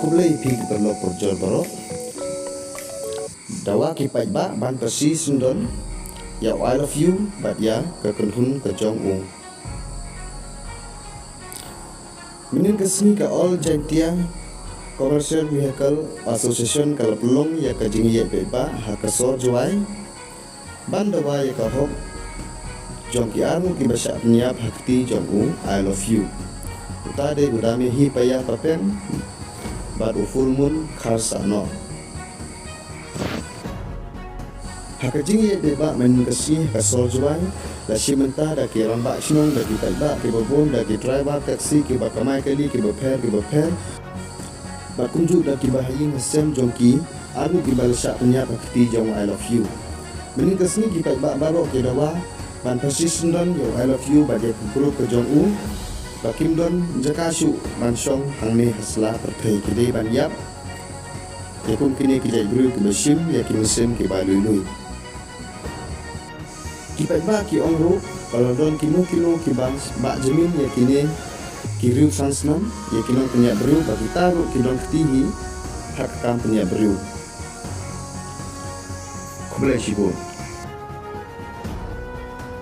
kublai pig berlo porjol baro dawa ki pai ba ban persi sundon ya I love you bat ya ke kunhun ke jong u minin kesni ka all jantia commercial vehicle association kal pelong ya ke jing ye be ba ha ka so juai ban dawa ya ka hok jong ki armu ki basha nyap hakti jong u I love you utade gudami hi paya papen bat u full moon kharsano hakajing ye deba men kasi kasol juai la shimenta da ki ramba shnong da ki talba ki babon da ki driver taxi ki ba kamai kali ki ba pher ba kunju da ki bahayin sem jongki armu ki bal sha punya bakti jong I love you menin kasni ki ba baro ki dawa ban persistent don yo I love you ba je kuro ke jong u ba kim don jakashu ban shong hangni hasla perthai ki de ban yap ye kum kini ki jai bru ki mesim ya ki mesim ki ba lui ki pai ba ki ongru kalau don kino ki bang ba jemin ya kini ki riu sansnan ya kino punya bru ba kita ru ki don ktihi hak kam punya bru kublai shibo